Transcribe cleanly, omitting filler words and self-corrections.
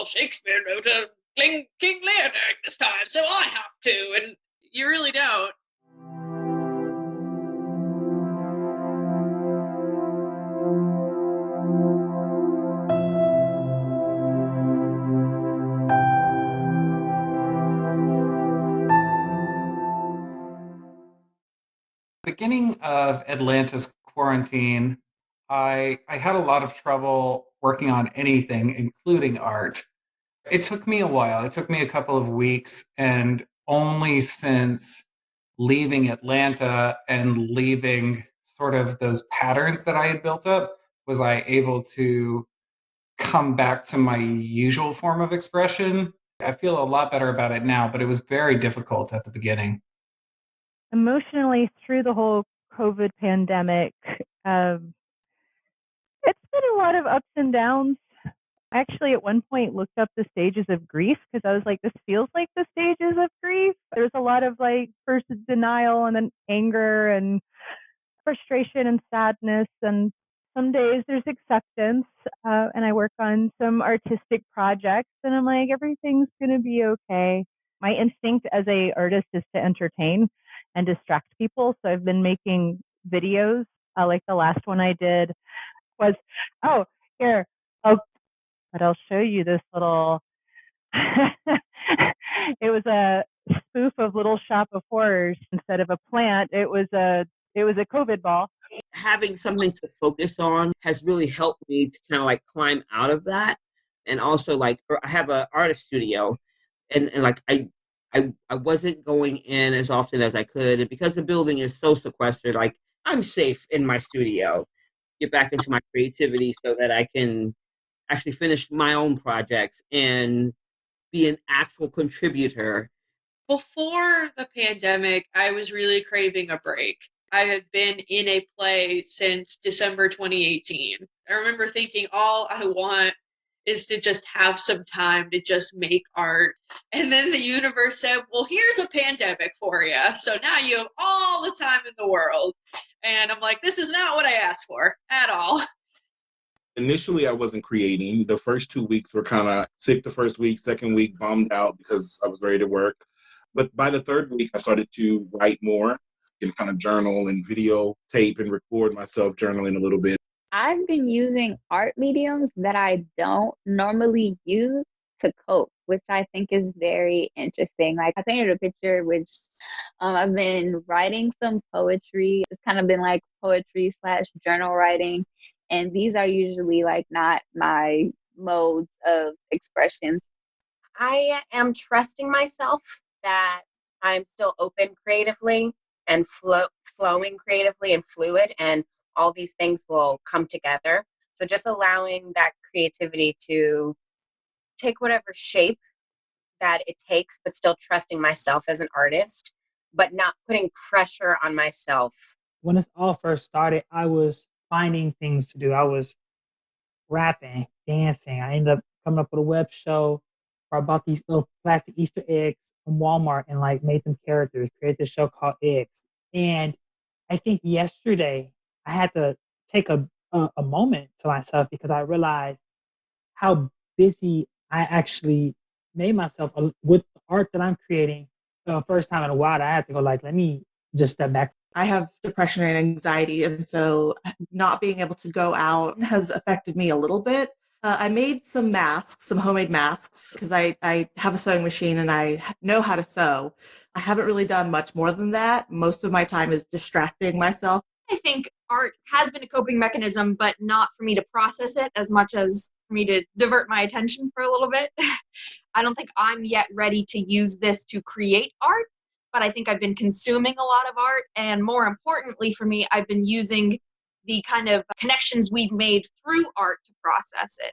well, Shakespeare wrote a King Lear during this time, so I have to. And you really don't. Beginning of Atlanta's quarantine, I had a lot of trouble working on anything, including art. It took me a while. It took me a couple of weeks, and only since leaving Atlanta and leaving sort of those patterns that I had built up was I able to come back to my usual form of expression. I feel a lot better about it now, but it was very difficult at the beginning. Emotionally, through the whole COVID pandemic, it's been a lot of ups and downs. I actually, at one point, looked up the stages of grief because I was like, this feels like the stages of grief. There's a lot of like first denial and then anger and frustration and sadness. And some days there's acceptance. And I work on some artistic projects and I'm like, everything's going to be okay. My instinct as a artist is to entertain and distract people. So I've been making videos. Like the last one I did was, but I'll show you this little, it was a spoof of Little Shop of Horrors. Instead of a plant, it was a COVID ball. Having something to focus on has really helped me to kind of like climb out of that. And also like, I have an artist studio and like I wasn't going in as often as I could. And because the building is so sequestered, like I'm safe in my studio, get back into my creativity so that I can actually finish my own projects and be an actual contributor. Before the pandemic, I was really craving a break. I had been in a play since December 2018. I remember thinking all I want is to just have some time to just make art. And then the universe said, well, here's a pandemic for you. So now you have all the time in the world. And I'm like, this is not what I asked for at all. Initially, I wasn't creating. The first 2 weeks were kind of sick the first week, second week, bummed out because I was ready to work. But by the third week, I started to write more and kind of journal and videotape and record myself journaling a little bit. I've been using art mediums that I don't normally use to cope, which I think is very interesting. Like I painted a picture, which I've been writing some poetry. It's kind of been like poetry / journal writing. And these are usually like not my modes of expressions. I am trusting myself that I'm still open creatively and flowing creatively and fluid, and all these things will come together. So just allowing that creativity to take whatever shape that it takes, but still trusting myself as an artist, but not putting pressure on myself. When this all first started, I was finding things to do. I was rapping, dancing. I ended up coming up with a web show where I bought these little plastic Easter eggs from Walmart and like made them characters, created this show called Eggs. And I think yesterday I had to take a moment to myself because I realized how busy I actually made myself with the art that I'm creating. For the first time in a while, I had to go like, let me just step back. I have depression and anxiety, and so not being able to go out has affected me a little bit. I made some masks, some homemade masks, because I have a sewing machine and I know how to sew. I haven't really done much more than that. Most of my time is distracting myself. I think art has been a coping mechanism, but not for me to process it as much as for me to divert my attention for a little bit. I don't think I'm yet ready to use this to create art, but I think I've been consuming a lot of art. And more importantly for me, I've been using the kind of connections we've made through art to process it.